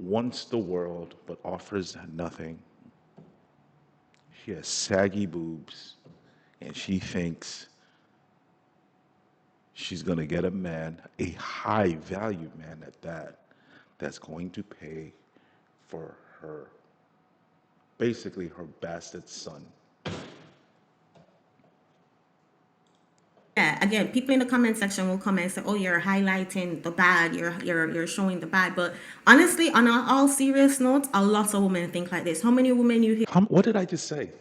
wants the world but offers nothing. She has saggy boobs, and she thinks she's going to get a man, a high value man at that, that's going to pay for her, basically her bastard son. Yeah, again, people in the comment section will comment and say, "Oh, you're highlighting the bad. You're showing the bad." But honestly, on all serious notes, a lot of women think like this. How many women you hear? What did I just say?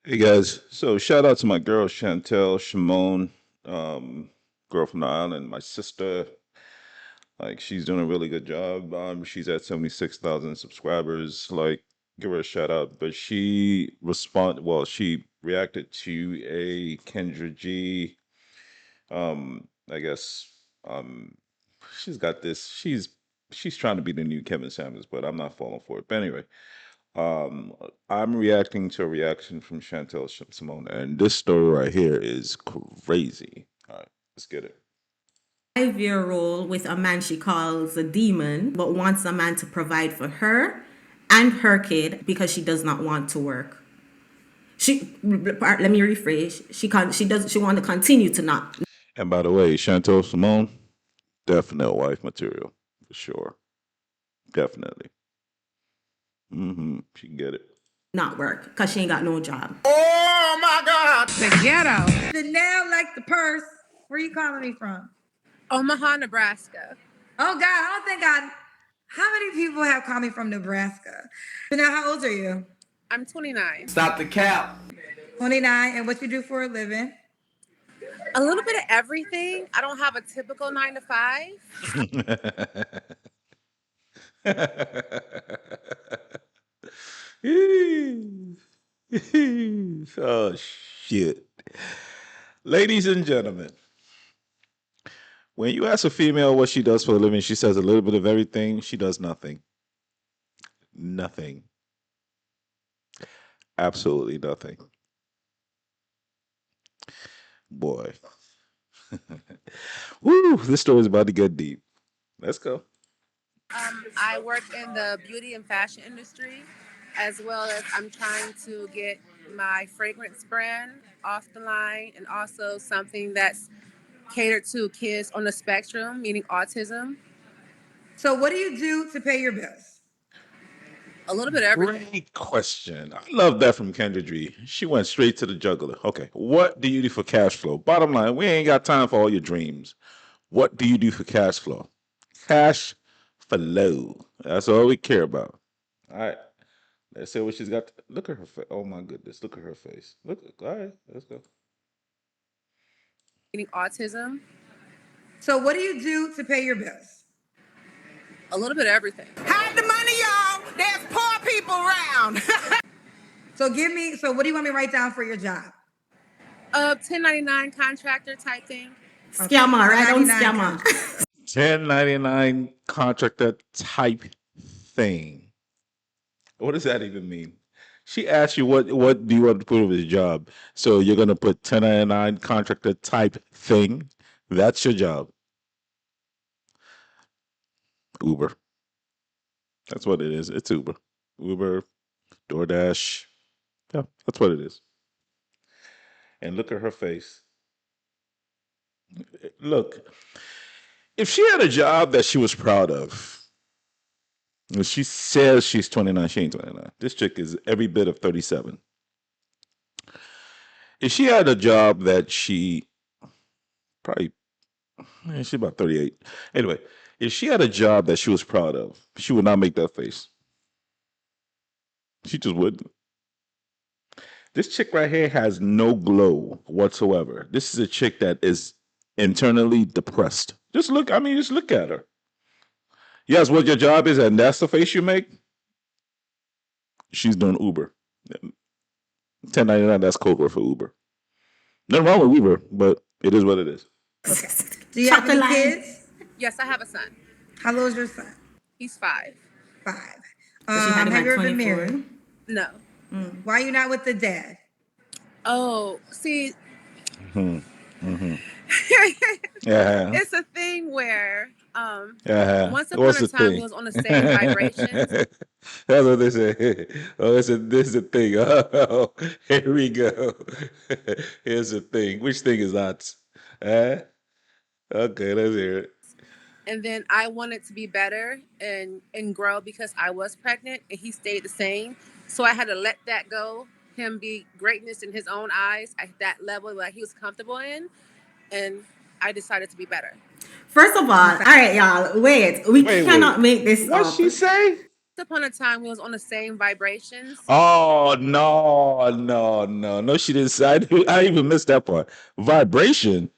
Hey guys, so shout out to my girl Chantel, Shimon, girl from the island, my sister. Like she's doing a really good job. She's at 76,000 subscribers. Like, give her a shout out. But she reacted to a Kendra G. I guess she's got this. She's trying to be the new Kevin Samuels, but I'm not falling for it. But anyway, um, I'm reacting to a reaction from Chantel Simone, and this story right here is crazy. All right, let's get it. 5-year role with a man she calls a demon, but wants a man to provide for her and her kid because she does not want to work. Let me rephrase. She want to continue to not. And by the way, Chantel Simone, definite wife material for sure. Definitely. She can get it. Not work because she ain't got no job. Oh my God! The ghetto. Chanel like the purse. Where you calling me from? Omaha, Nebraska. Oh God, I don't think I. How many people have called me from Nebraska? Chanel, how old are you? I'm 29. Stop the cap. 29. And what you do for a living? A little bit of everything. I don't have a typical 9 to 5. Oh shit. Ladies and gentlemen, when you ask a female what she does for a living, she says a little bit of everything. She does nothing. Nothing. Absolutely nothing. Boy. Woo, this story is about to get deep. Let's go. I work in the beauty and fashion industry, as well as I'm trying to get my fragrance brand off the line, and also something that's catered to kids on the spectrum, meaning autism. So what do you do to pay your bills? A little bit of everything. Great question. I love that from Kendra G. She went straight to the juggler. Okay, what do you do for cash flow? Bottom line, we ain't got time for all your dreams. What do you do for cash flow? Cash flow. That's all we care about. All right. Let's see what she's got. Look at her face. Oh my goodness. Look at her face. Look. All right. Let's go. Meaning autism. So what do you do to pay your bills? A little bit of everything. Hide the money, y'all. There's poor people around. So what do you want me to write down for your job? 1099 contractor type thing. Scammer, right? Don't 1099 scammer. 1099 contractor type thing. What does that even mean? She asked you what do you want to put with his job. So you're gonna put 1099 contractor type thing. That's your job. Uber. That's what it is. It's Uber. Uber, DoorDash. Yeah, that's what it is. And look at her face. Look, if she had a job that she was proud of, she says she's 29, she ain't 29. This chick is every bit of 37. If she had a job that she probably, she's about 38. Anyway, if she had a job that she was proud of, she would not make that face. She just wouldn't. This chick right here has no glow whatsoever. This is a chick that is internally depressed. Just look at her. Yes, what your job is, and that's the face you make. She's doing Uber. 1099, that's code word for Uber. Nothing wrong with Uber, but it is what it is. Okay. Do you have any kids? Yes, I have a son. How old is your son? He's 5. 5. So she had him Have at you ever been 24. married? No. Why are you not with the dad? Oh, see, Yeah. it's a thing where Yeah. Once upon What's a the time, we thing? was on the same vibrations. That's what they say. Oh, this is the thing. Oh, here we go. Here's the thing. Which thing is that? Uh, okay, let's hear it. And then I wanted to be better and grow because I was pregnant and he stayed the same. So I had to let that go. Him be greatness in his own eyes at that level that he was comfortable in, and I decided to be better. First of all right, y'all, wait. We Wait. cannot make this What up. she say? Once upon a time, we was on the same vibrations. Oh no! She didn't say. I even missed that part. Vibration.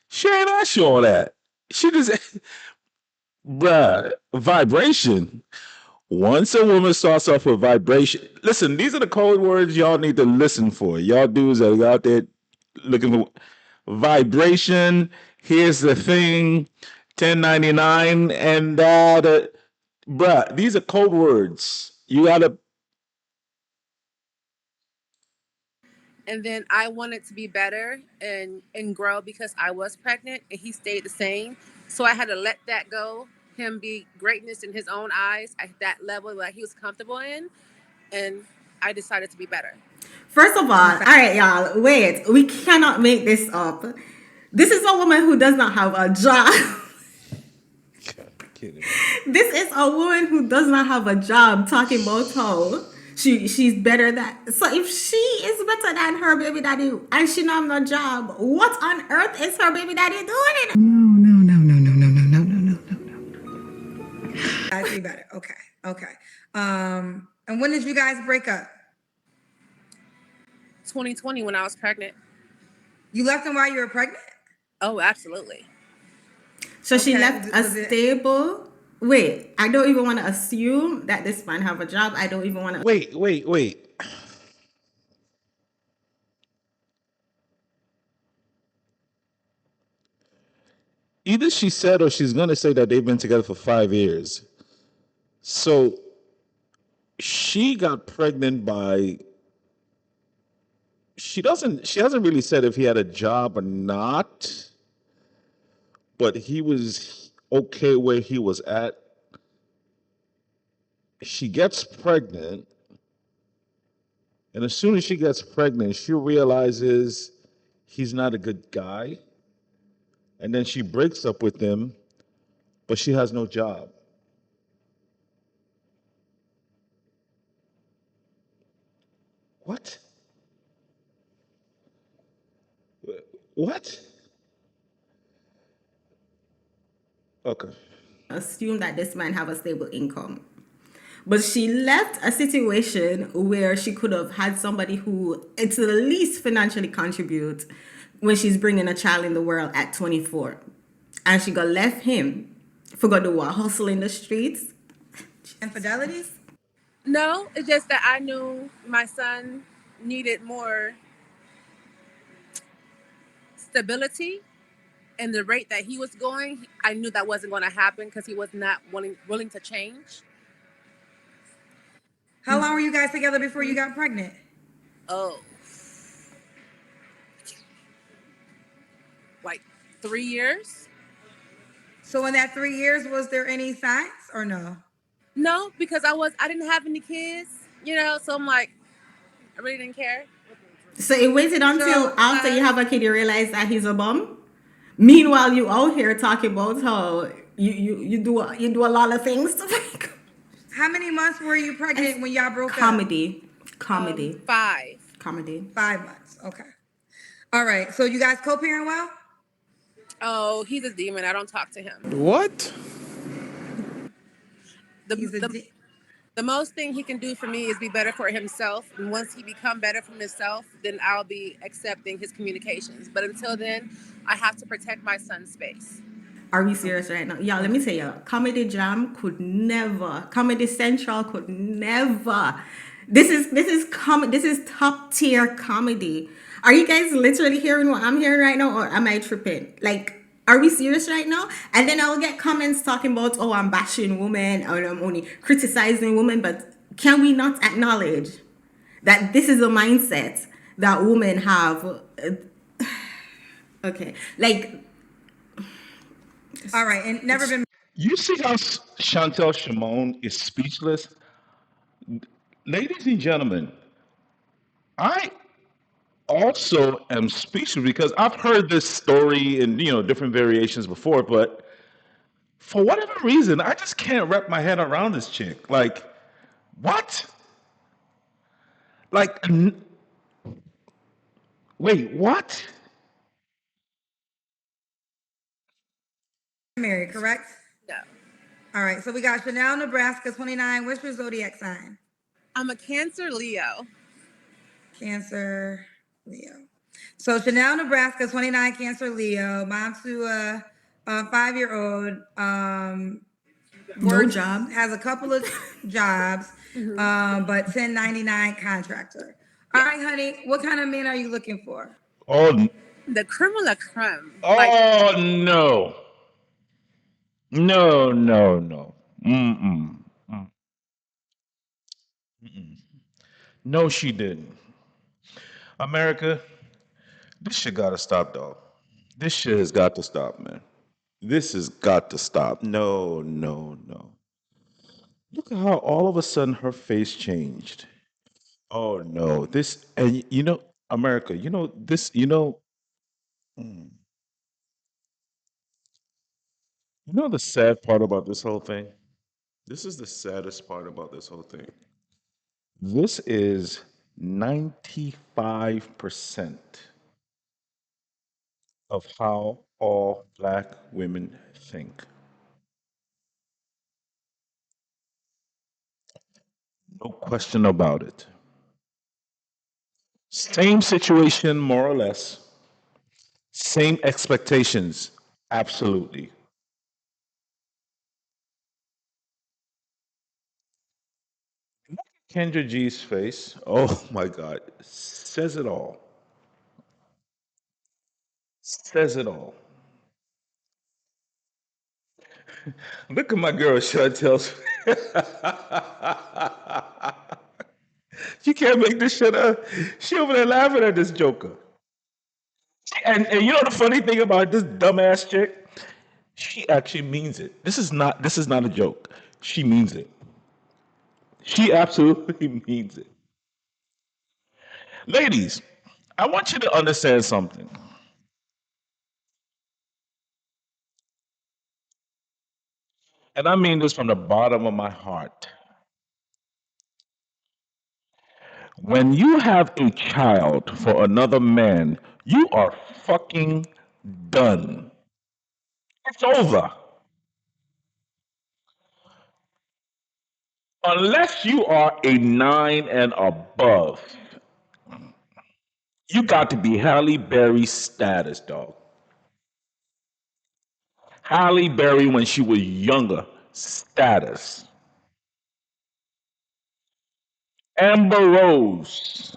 She ain't asked you all that. She just, bruh, vibration. Once a woman starts off with vibration, listen, these are the code words y'all need to listen for. Y'all dudes that are out there looking for vibration. Here's the thing, 1099, and that. Bruh, these are code words. You gotta. And then I wanted to be better and grow because I was pregnant and he stayed the same. So I had to let that go. Him be greatness in his own eyes at that level that he was comfortable in, and I decided to be better. First of all right, y'all, wait. We cannot make this up. This is a woman who does not have a job. Kidding. This is a woman who does not have a job talking about how she's better than. So if she is better than her baby daddy and she not have no job, what on earth is her baby daddy doing? I see better. Okay. Okay. And when did you guys break up? 2020 when I was pregnant. You left him while you were pregnant? Oh, absolutely. So she Okay, left a was it- stable. Wait, I don't even want to assume that this man have a job. I don't even want to. Wait. Either she said or she's gonna say that they've been together for 5 years. So she got pregnant by she hasn't really said if he had a job or not, but he was okay where he was at. She gets pregnant, and as soon as she gets pregnant, she realizes he's not a good guy, and then she breaks up with him, but she has no job. What? What? Okay. Assume that this man have a stable income. But she left a situation where she could have had somebody who it's at least financially contribute when she's bringing a child in the world at 24. And she got left him for go do a hustle in the streets. Infidelities? No, it's just that I knew my son needed more stability, and the rate that he was going, I knew that wasn't going to happen because he was not willing to change. How long were you guys together before you got pregnant? Oh, like 3 years. So in that 3 years, was there any signs or no? No, because I didn't have any kids, so I'm like, I really didn't care. So it waited until So, after you have a kid you realize that he's a bum. Meanwhile, you out here talking about how you do a lot of things to make how many months were you pregnant when y'all broke up? comedy. 5. Comedy. 5 months. Okay. All right. So you guys co-parent well? Oh, he's a demon. I don't talk to him. What? He's a The most thing he can do for me is be better for himself. And once he become better for himself, then I'll be accepting his communications. But until then, I have to protect my son's space. Are we serious right now? Yeah, let me say, Comedy Jam could never, Comedy Central could never. This is top tier comedy. Are you guys literally hearing what I'm hearing right now, or am I tripping? Like, are we serious right now? And then I'll get comments talking about, oh, I'm bashing women or I'm only criticizing women, but can we not acknowledge that this is a mindset that women have? Okay, like. All right, and never been. You see how Chantel Shimon is speechless? Ladies and gentlemen, I also am speechless because I've heard this story in different variations before, but for whatever reason, I just can't wrap my head around this chick. Like, what? Like, wait, what? Married, correct? No. All right, so we got Chanel, Nebraska, 29. What's your zodiac sign? I'm a Cancer Leo. Cancer, Leo. So Chanel, Nebraska, 29, Cancer, Leo. Mom to a 5-year-old. No Works, job. has a couple of jobs, but 1099 contractor. All right, honey, what kind of man are you looking for? Oh, The creme de la creme. Like, oh no, no, no, no. Mm-mm. No, she didn't. America, this shit gotta stop, dog. This shit has got to stop, man. This has got to stop. No, no, no. Look at how all of a sudden her face changed. Oh no, this and America. This. Mm, the sad part about this whole thing. This is the saddest part about this whole thing. This is 95% of how all black women think. No question about it. Same situation, more or less. Same expectations. Absolutely. Kendra G's face. Oh my God. Says it all. Says it all. Look at my girl Chantel's. You can't make this shit up. She over there laughing at this joker. And you know the funny thing about this dumbass chick? She actually means it. This is not a joke. She means it. She absolutely means it. Ladies, I want you to understand something. And I mean this from the bottom of my heart. When you have a child for another man, you are fucking done. It's over. Unless you are a 9 and above, you got to be Halle Berry status, dog. Halle Berry when she was younger, status. Amber Rose,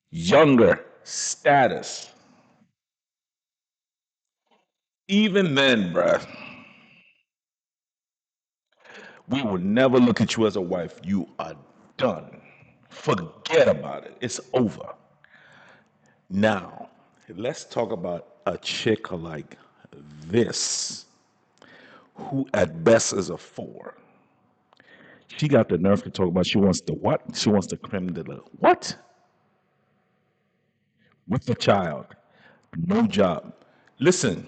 younger, status. Even then, bruh, we will never look at you as a wife. You are done. Forget about it. It's over. Now, let's talk about a chick like this, who at best is a 4. She got the nerve to talk about she wants the what? She wants the creme de la what? With the child. No job. Listen,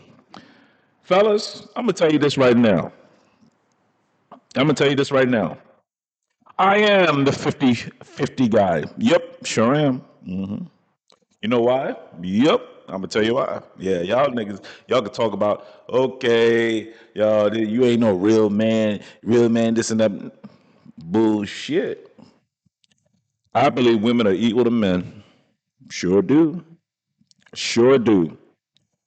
fellas, I'm gonna tell you this right now. I'm gonna tell you this right now. I am the 50-50 guy. Yep, sure am. You know why? Yep. I'm gonna tell you why. Yeah, y'all niggas, y'all can talk about, okay, y'all, you ain't no real man, this and that. Bullshit. I believe women are equal to men. Sure do. Sure do.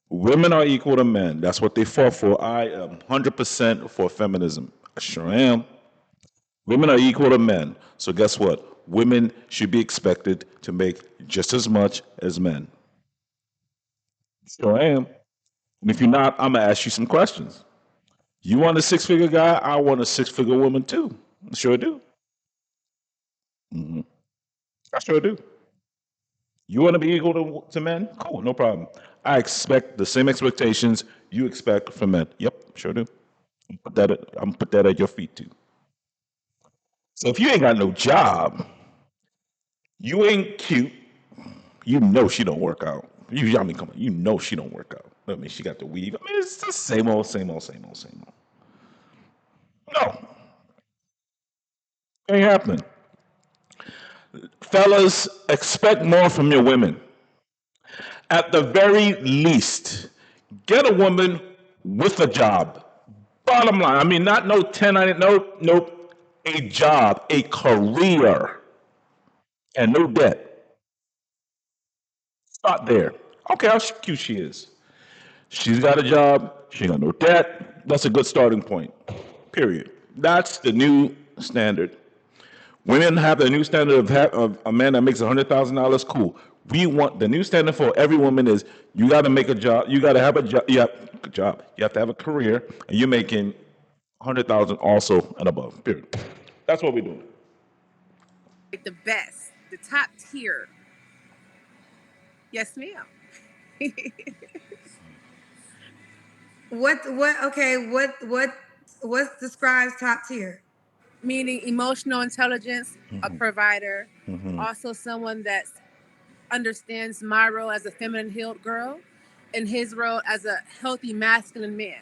Women are equal to men. That's what they fought for. I am 100% for feminism. I sure am. Women are equal to men. So guess what? Women should be expected to make just as much as men. Sure am. And if you're not, I'm gonna ask you some questions. You want a 6-figure guy? I want a 6-figure woman too. I sure do. I sure do. You want to be equal to men? Cool, no problem. I expect the same expectations you expect from men. Yep, sure do. I'm gonna put that at your feet too. So if you ain't got no job, you ain't cute. You know she don't work out. I mean, come on, you know she don't work out. I mean, she got the weave. I mean, it's the same old, same old, same old, same old. No, ain't happening. Fellas, expect more from your women. At the very least, get a woman with a job. Bottom line, I mean, not no 1090, no, nope. A job, a career, and no debt. Start there. Okay, how cute she is. She's got a job. She ain't got no debt. That's a good starting point. Period. That's the new standard. Women have the new standard of a man that makes $100,000. Cool. We want the new standard for every woman is you got to make a job. You got to have a job. You have a job. You have to have a career, and you're making 100,000 also and above. Period. That's what we're doing. Like the best, the top tier. Yes, ma'am. What describes top tier? Meaning emotional intelligence, a provider, also someone that understands my role as a feminine healed girl and his role as a healthy masculine man.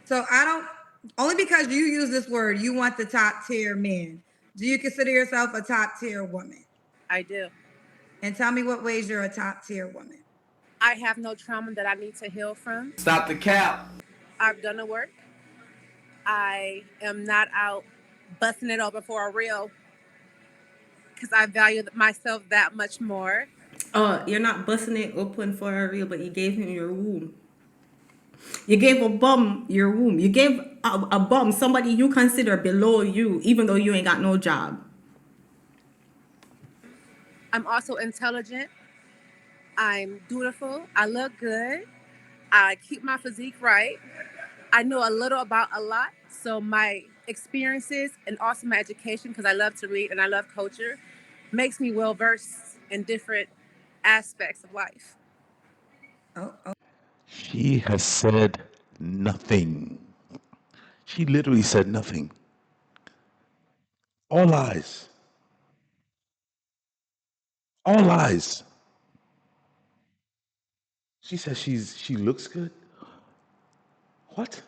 So I don't, only because you use this word, you want the top tier men. Do you consider yourself a top tier woman? I do. And tell me what ways you're a top tier woman. I have no trauma that I need to heal from. Stop the cap. I've done the work. I am not out busting it open for a real because I value myself that much more. Oh, you're not busting it open for a real, but you gave him your womb. You gave a bum your womb. You gave a bum somebody you consider below you, even though you ain't got no job. I'm also intelligent. I'm dutiful. I look good. I keep my physique right. I know a little about a lot. So my experiences and also my education, because I love to read and I love culture, makes me well versed in different aspects of life. Oh, She has said nothing. She literally said nothing. All lies. All lies. She says she looks good. What?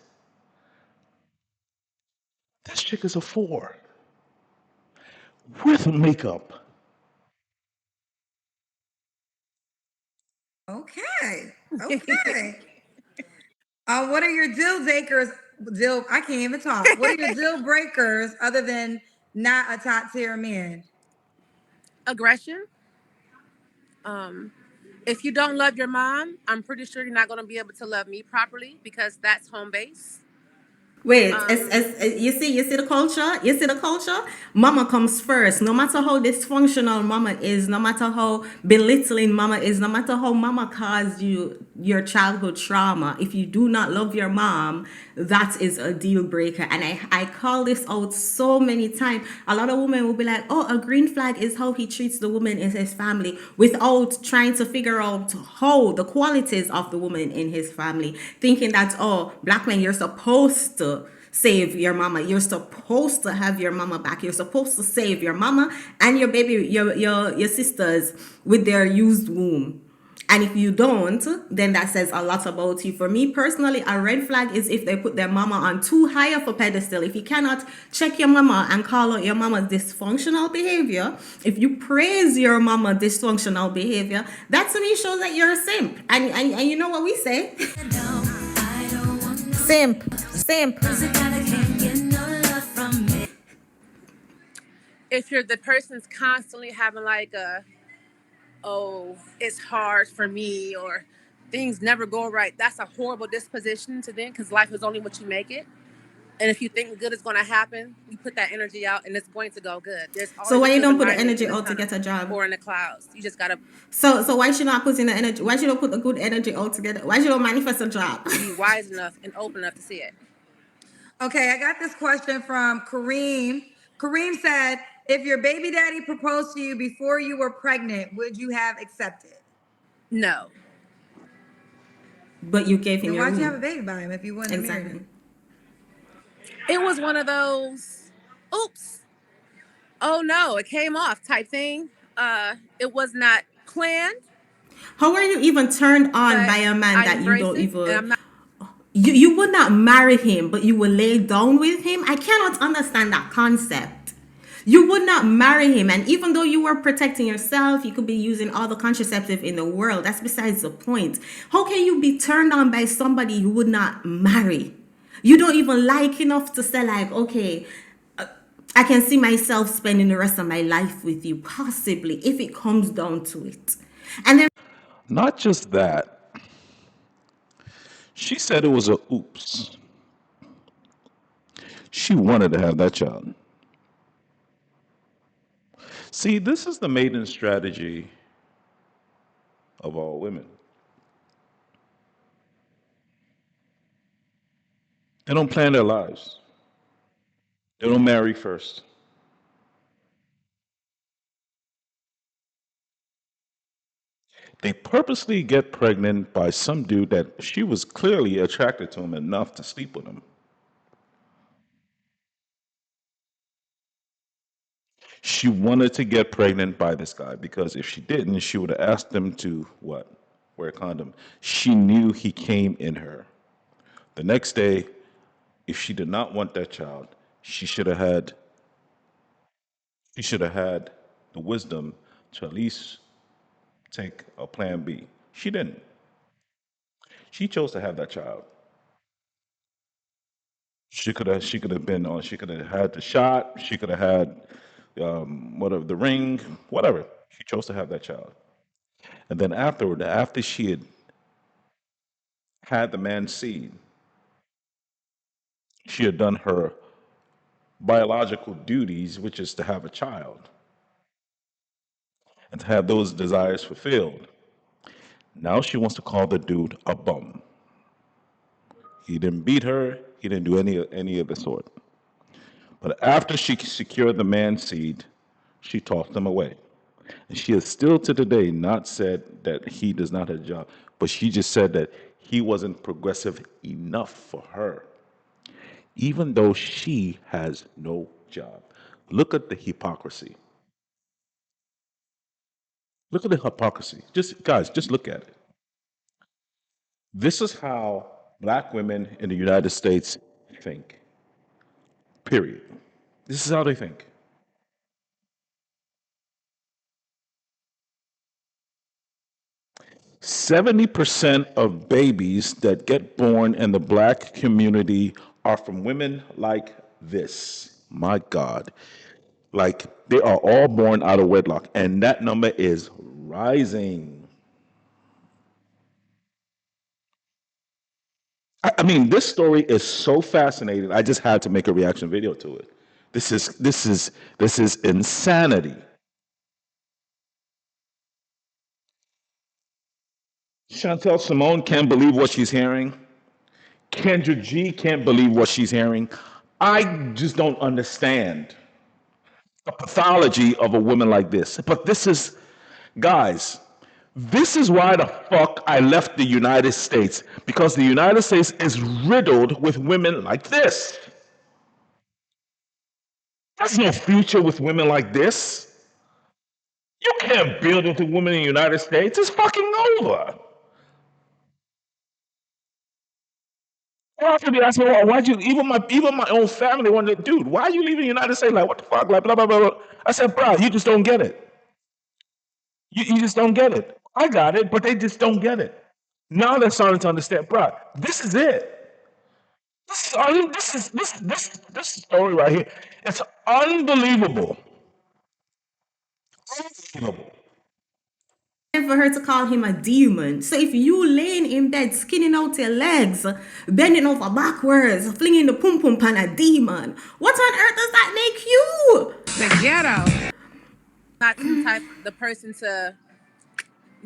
This chick is a four with makeup. okay. Okay. What are your deal breakers? I can't even talk. What are your deal breakers other than not a top tier man? Aggression. If you don't love your mom, I'm pretty sure you're not going to be able to love me properly because that's home base. Wait, you see the culture? You see the culture? Mama comes first. No matter how dysfunctional mama is, no matter how belittling mama is, no matter how mama caused you your childhood trauma, if you do not love your mom, that is a deal breaker. And I call this out so many times. A lot of women will be like, oh, a green flag is how he treats the woman in his family without trying to figure out how the qualities of the woman in his family, thinking that, oh, black men, you're supposed to save your mama. You're supposed to have your mama back. You're supposed to save your mama and your baby, your sisters with their used womb. And if you don't, then that says a lot about you. For me personally, a red flag is if they put their mama on too high of a pedestal. If you cannot check your mama and call out your mama's dysfunctional behavior, if you praise your mama dysfunctional behavior, that to me shows that you're a simp. And you know what we say? Simp. Simp. If you're the person's constantly having like a, oh, it's hard for me or things never go right, that's a horrible disposition to them because life is only what you make it. And if you think good is going to happen, you put that energy out and it's going to go good. There's always So why a you don't silver put the lining energy in the out to get a tunnel job? or in the clouds. You just got to So why should not put in the energy? Why should not put the good energy all together? Why should not manifest a job? be wise enough and open enough to see it. Okay, I got this question from Kareem. Kareem said, if your baby daddy proposed to you before you were pregnant, would you have accepted? No. But you gave him Then your why'd you have a womb. baby by him if you wouldn't have married Exactly. him? It was one of those, oops, oh no, it came off type thing. It was not planned, How are you even turned on but by a man I that you embrace don't it, and even I'm not. you would not marry him, but you will lay down with him? I cannot understand that concept. You would not marry him, and even though you were protecting yourself, you could be using all the contraceptive in the world. That's besides the point. How can you be turned on by somebody you would not marry? You don't even like enough to say like, okay, I can see myself spending the rest of my life with you, possibly, if it comes down to it. And then Not just that, she said it was a oops. She wanted to have that child. See, this is the maiden strategy of all women. They don't plan their lives. They don't marry first. They purposely get pregnant by some dude that she was clearly attracted to him enough to sleep with him. She wanted to get pregnant by this guy because if she didn't, she would have asked him to what? Wear a condom. She knew he came in her. The next day, if she did not want that child, she should have had she should have had the wisdom to at least take a plan B. She didn't. She chose to have that child. She could have been on. She could have had the shot. She could have had whatever the ring, whatever. She chose to have that child. And then afterward, after she had the man's seed, she had done her biological duties, which is to have a child and to have those desires fulfilled. Now she wants to call the dude a bum. He didn't beat her. He didn't do any of the sort. But after she secured the man's seed, she tossed him away. And she has still to today not said that he does not have a job, but she just said that he wasn't progressive enough for her, even though she has no job. Look at the hypocrisy. Look at the hypocrisy. Just guys, just look at it. This is how black women in the United States think. Period. This is how they think. 70% of babies that get born in the black community are from women like this. My God. Like they are all born out of wedlock, and that number is rising. I mean, this story is so fascinating. I just had to make a reaction video to it. This is insanity. Chantel Simone can't believe what she's hearing. Kendra G can't believe what she's hearing. I just don't understand the pathology of a woman like this. But this is, guys, this is why the fuck I left the United States. Because the United States is riddled with women like this. There's no future with women like this. You can't build into women in the United States. It's fucking over. After me, I said, well, why'd you, even my own family wanted, dude, why are you leaving the United States? Like, what the fuck? Like, blah, blah, blah, blah. I said, bro, you just don't get it. You just don't get it. I got it, but they just don't get it. Now they're starting to understand, bro, this is it. This story right here. It's unbelievable. Unbelievable. for her to call him a demon. So if you laying in bed, skinning out your legs, bending over backwards, flinging the pum pum pan a demon, what on earth does that make you? The ghetto. Not the person to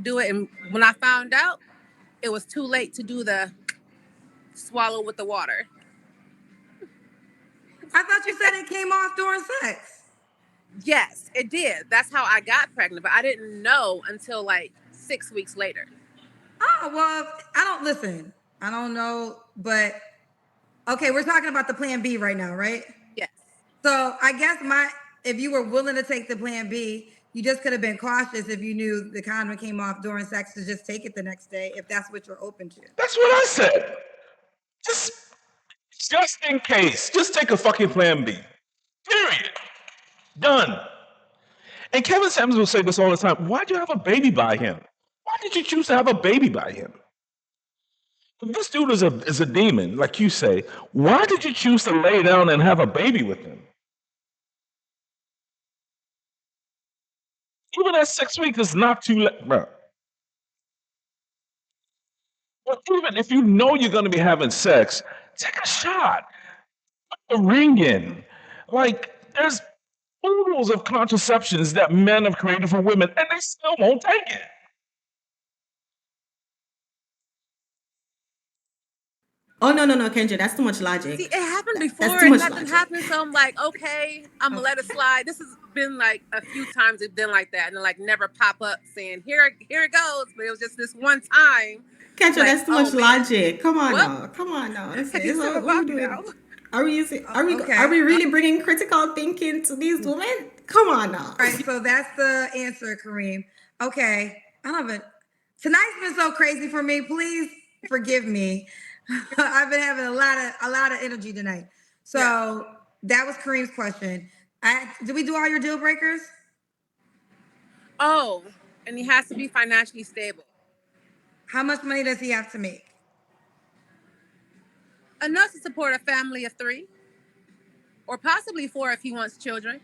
do it. And when I found out, it was too late to do the swallow with the water. I thought you said it came off during sex. Yes, it did. That's how I got pregnant, but I didn't know until like 6 weeks later. Oh, well, I don't listen. I don't know, but okay, we're talking about the plan B right now, right? Yes. So I guess if you were willing to take the plan B, you just could have been cautious if you knew the condom came off during sex to just take it the next day, if that's what you're open to. That's what I said. Just, just in case. Just take a fucking plan B. Period. Done. And Kevin Samuels will say this all the time. Why'd you have a baby by him? Why did you choose to have a baby by him? If this dude is a demon, like you say, why did you choose to lay down and have a baby with him? Even at 6 weeks, it's not too late, bro. But even if you know you're going to be having sex, take a shot, put a ring in. Like, there's oodles of contraceptions that men have created for women, and they still won't take it. Oh no, Kendra, that's too much logic. See, it happened That's before too and much nothing logic. happened, so I'm like, okay, I'm gonna let it slide. This has been like a few times it's been like that, and like never pop up saying here it goes, but it was just this one time. Kendra, Like, that's too oh much man, logic. Come on well, now, come on now. I So, need to what are we about doing? now. Are we using? Okay. Are we really bringing critical thinking to these women? Come on now. All right, so that's the answer, Kareem. Okay, I love it. Tonight's been so crazy for me. Please forgive me. I've been having a lot of energy tonight. So that was Kareem's question. Did we do all your deal breakers? Oh, and he has to be financially stable. How much money does he have to make? Enough to support a family of 3, or possibly 4 if he wants children.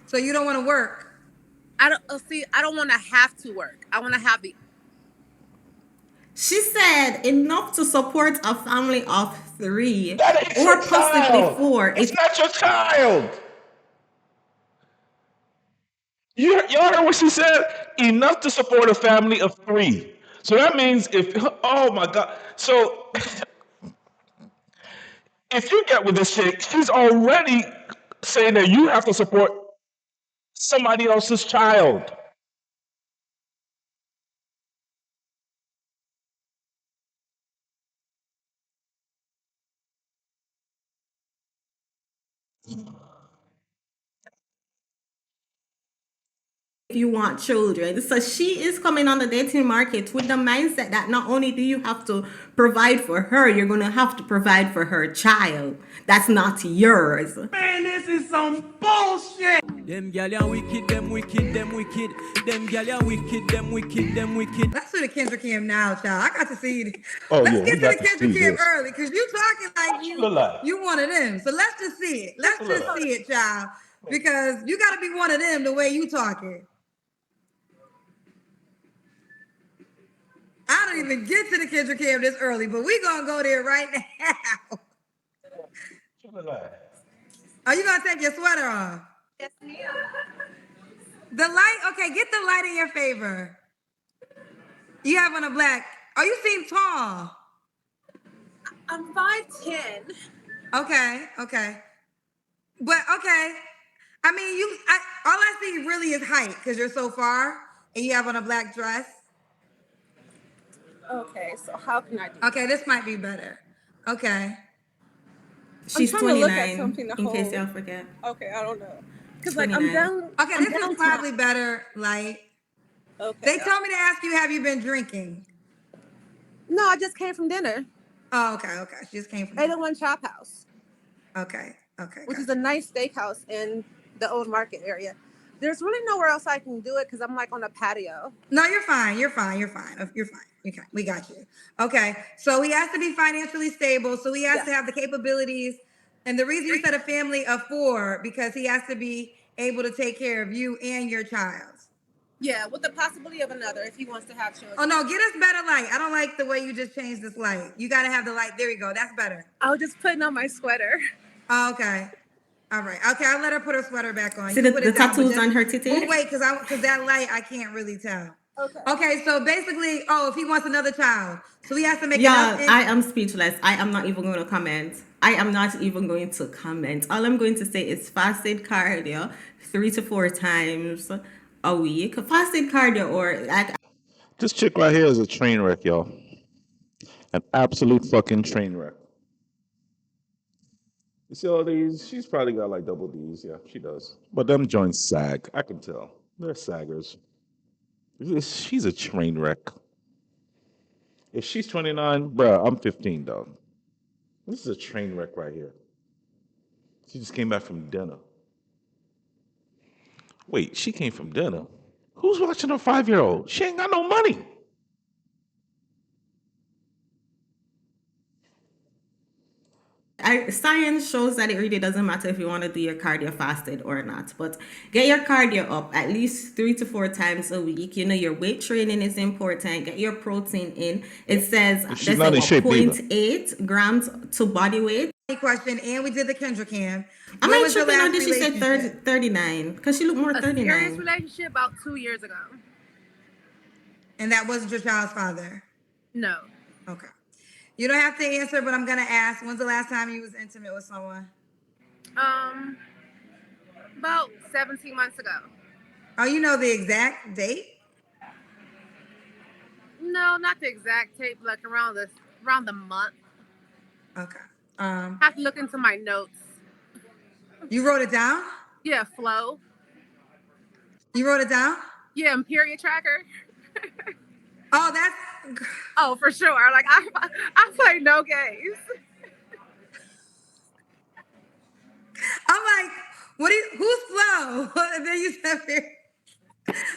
So you don't want to work? I don't want to have to work. I want to have the. She said enough to support a family of 3 That ain't or your possibly child. 4. It's not your child. Y'all heard what she said? Enough to support a family of 3. So that means oh my God. So if you get with this chick, she's already saying that you have to support somebody else's child. If you want children. So she is coming on the dating market with the mindset that not only do you have to provide for her, you're going to have to provide for her child. That's not yours. Man, this is some bullshit. Them gyal ya wicked, them wicked, them wicked. Them gyal ya wicked, them wicked, them wicked. Let's do the Kendra Cam now, child. I got to see it. Oh Let's yeah, we get to got the to see Kendra Cam this. early because you talking like you one of them. So let's just see it. Let's just see it, child. Because you got to be one of them the way you talking. I don't even get to the Kendra Cam this early, but we gonna go there right now. Are you gonna take your sweater off? Yes, ma'am. The light, okay, get the light in your favor. You have on a black. Oh, you seem tall. I'm 5'10". Okay. But okay. I mean, all I see really is height because you're so far and you have on a black dress. Okay, so how can I do? Okay, this might be better. Okay. She's trying to look at 29, something to in case hold. y'all forget. Okay, I don't know. Because like I'm 29. down. Okay, I'm this is downtown. probably better. Like, Okay. they told me to ask you, have you been drinking? No, I just came from dinner. Oh, okay. She just came from. 801 Chop House. Okay. Which is a nice steakhouse in the old market area. There's really nowhere else I can do it because I'm like on a patio. No, you're fine. Okay, we got you. Okay, so he has to be financially stable. So he has to have the capabilities. And the reason you said a family of 4 because he has to be able to take care of you and your child. Yeah, with the possibility of another if he wants to have children. Oh no, get us better light. I don't like the way you just changed this light. You got to have the light. There you go. That's better. I was just putting on my sweater. Oh, okay. All right. Okay, I'll let her put her sweater back on. See You the put it down, but tattoos just- on her titty? Oh, wait, because that light, I can't really tell. Okay. Okay, so basically, if he wants another child, so he has to make Yeah, enough. I am speechless. I am not even going to comment. All I'm going to say is fasted cardio 3 to 4 times a week. Fasted cardio or like This chick right here is a train wreck, y'all. An absolute fucking train wreck. You see all these? She's probably got like double D's. Yeah, she does. But them joints sag. I can tell. They're saggers. She's a train wreck. If she's 29, bruh, I'm 15, dog. This is a train wreck right here. She just came back from dinner. Wait, she came from dinner? Who's watching a 5-year-old? She ain't got no money. Science shows that it really doesn't matter if you want to do your cardio fasted or not, but get your cardio up at least 3 to 4 times a week. You know, your weight training is important. Get your protein in. It says She's they say not in what shape neither. 0.8 grams to body weight. Question, and we did the Kendra cam. Am When I was your tripping or last did she say relationship? 39? Because she looked more A serious 39. relationship about 2 years ago. And that wasn't your child's father? No. Okay. You don't have to answer, but I'm gonna ask. When's the last time you was intimate with someone? About 17 months ago. Oh, you know the exact date? No, not the exact tape, like around the month. Okay. I have to look into my notes. You wrote it down? Yeah, flow. You wrote it down? Yeah, and period tracker. Oh, that's. Oh, for sure. Like I play no games. I'm like, who's Flo? And then you said period.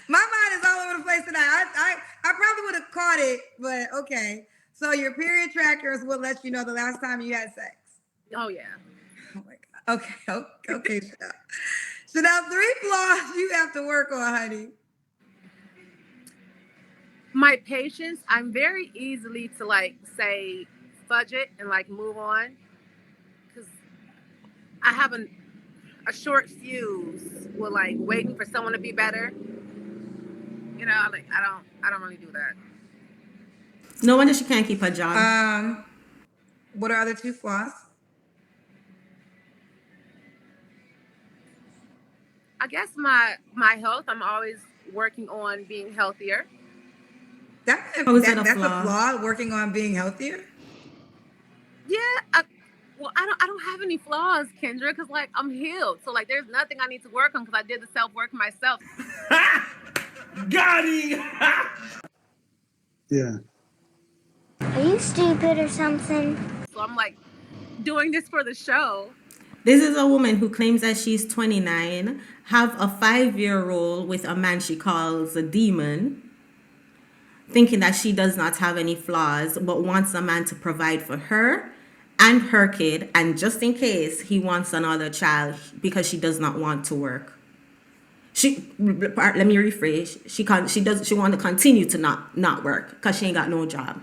My mind is all over the place tonight. I probably would have caught it, but okay. So your period trackers will let you know the last time you had sex. Oh yeah. Oh my god. Okay, Chanel. Chanel, 3 flaws you have to work on, honey. My patience, I'm very easily to like say fudge it and like move on. Cause I have a short fuse with like waiting for someone to be better. You know, like I don't really do that. No wonder she can't keep her job. What are other 2 flaws? I guess my health, I'm always working on being healthier. That's How is it a that's a flaw? flaw, working on being healthier. Yeah, well, I don't have any flaws, Kendra, because like I'm healed. So like, there's nothing I need to work on because I did the self work myself. Got him! Yeah. Are you stupid or something? So I'm like doing this for the show. This is a woman who claims that she's 29, have a 5-year role with a man she calls a demon, thinking that she does not have any flaws, but wants a man to provide for her and her kid, and just in case he wants another child because she does not want to work. Let me rephrase. She want to continue to not work because she ain't got no job.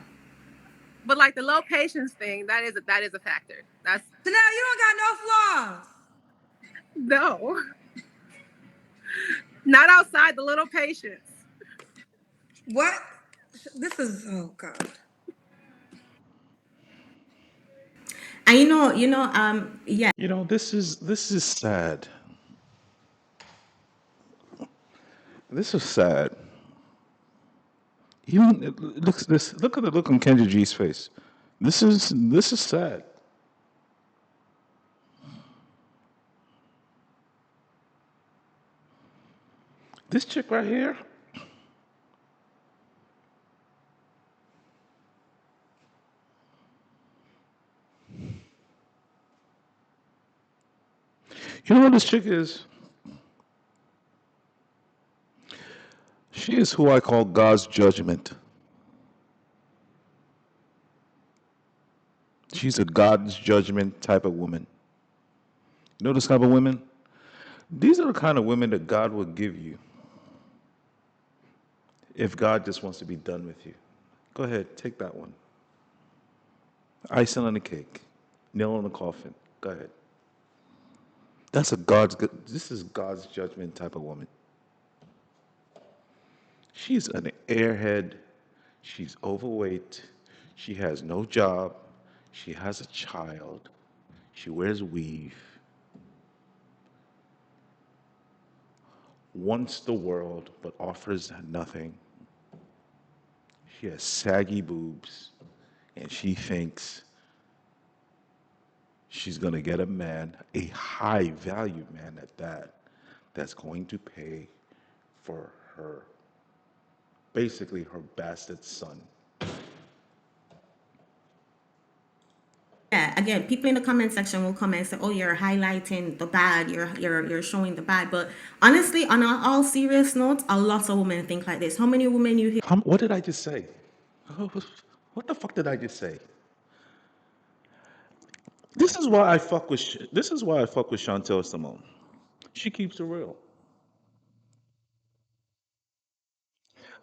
But like the low patience thing, that is a factor. That's So now you don't got no flaws. no. Not outside the little patience. What? This is, oh god. And yeah. You know, this is sad. This is sad. Even look at the look on Kendra G's face. This is sad. This chick right here. You know what this chick is? She is who I call God's judgment. She's a God's judgment type of woman. You know this type of women? These are the kind of women that God will give you if God just wants to be done with you. Go ahead, take that one. Icing on the cake, nail on the coffin. Go ahead. This is God's judgment type of woman. She's an airhead. She's overweight. She has no job. She has a child. She wears weave. Wants the world but offers nothing. She has saggy boobs, and she thinks she's gonna get a man, a high value man at that, that's going to pay for her, basically her bastard son. Yeah, again, people in the comment section will come and say, "Oh, you're highlighting the bad. You're showing the bad." But honestly, on all serious notes, a lot of women think like this. How many women you hear? What did I just say? Oh, what the fuck did I just say? This is why I fuck with Chantel Simone. She keeps it real.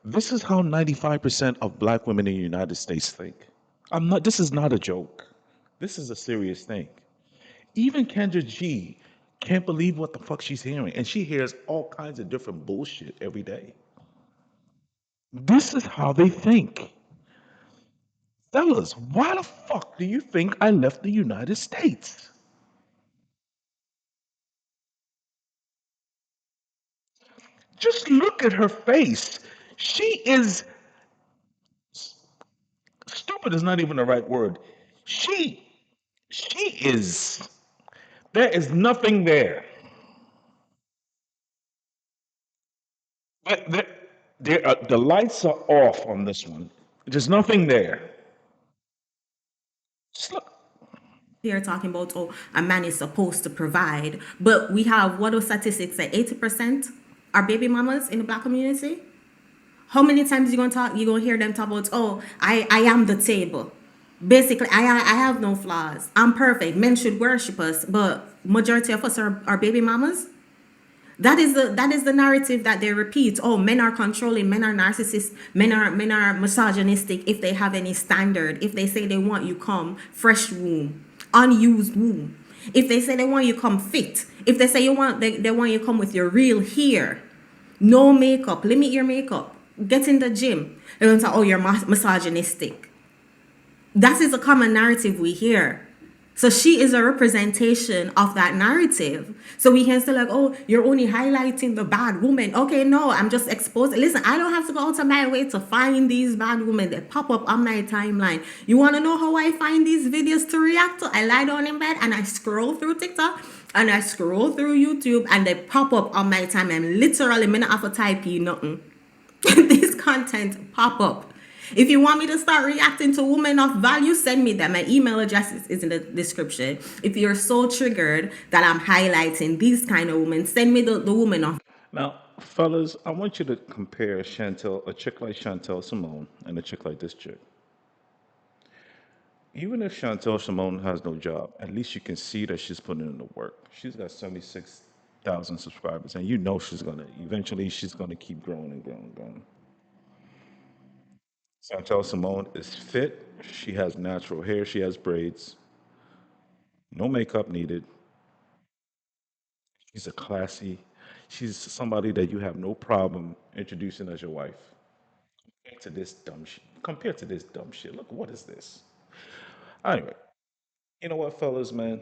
This is how 95% of black women in the United States think. This is not a joke. This is a serious thing. Even Kendra G can't believe what the fuck she's hearing. And she hears all kinds of different bullshit every day. This is how they think. Fellas, why the fuck do you think I left the United States? Just look at her face. She is stupid is not even the right word. She she is there is nothing there. There, the lights are off on this one. There's nothing there. Just look. Here talking about, oh, a man is supposed to provide, but we have what those statistics say: 80% are baby mamas in the black community. How many times you gonna hear them talk about, oh, I am the table. Basically, I have no flaws. I'm perfect. Men should worship us, but majority of us are baby mamas. That is the narrative that they repeat. Oh, men are controlling, men are narcissists, men are misogynistic. If they have any standard, if they say they want you come fresh womb, unused womb, if they say they want you come fit, if they say they want you come with your real hair, no makeup, limit your makeup, get in the gym, they're gonna say, oh, you're misogynistic. That is a common narrative we hear. So she is a representation of that narrative. So we can say like, oh, you're only highlighting the bad woman. Okay, no, I'm just exposing. Listen, I don't have to go out of my way to find these bad women that pop up on my timeline. You want to know how I find these videos to react to? I lie down in bed and I scroll through TikTok and I scroll through YouTube and they pop up on my timeline. Literally, I'm not have to type you nothing. This content pop up. If you want me to start reacting to women of value, send me that. My email address is in the description. If you're so triggered that I'm highlighting these kind of women, send me the woman of. Now, fellas, I want you to compare a chick like Chantel Simone, and a chick like this chick. Even if Chantel Simone has no job, at least you can see that she's putting in the work. She's got 76,000 subscribers, and you know she's gonna keep growing and growing and growing. Chantel Simone is fit. She has natural hair. She has braids. No makeup needed. She's a classy. She's somebody that you have no problem introducing as your wife. Compared to this dumb shit. Look, what is this? Anyway, you know what, fellas, man?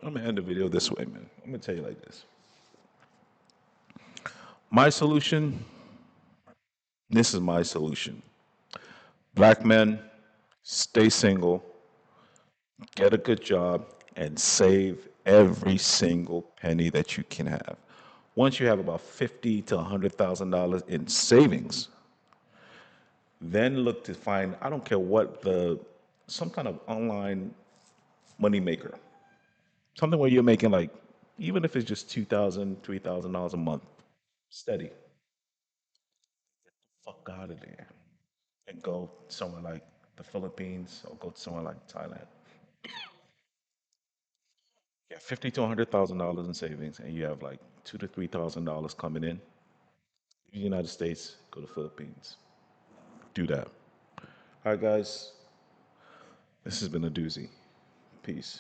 I'm gonna end the video this way, man. I'm gonna tell you like this. My solution. This is my solution. Black men, stay single, get a good job, and save every single penny that you can have. Once you have about $50 to $100,000 in savings, then look to find, I don't care what some kind of online money maker. Something where you're making like, even if it's just $2,000, $3,000 a month, steady. Fuck out of there and go somewhere like the Philippines or go somewhere like Thailand. You have $50 to $100,000 in savings, and you have like $2,000 to $3,000 coming in. The United States, go to Philippines. Do that. All right, guys. This has been a doozy. Peace.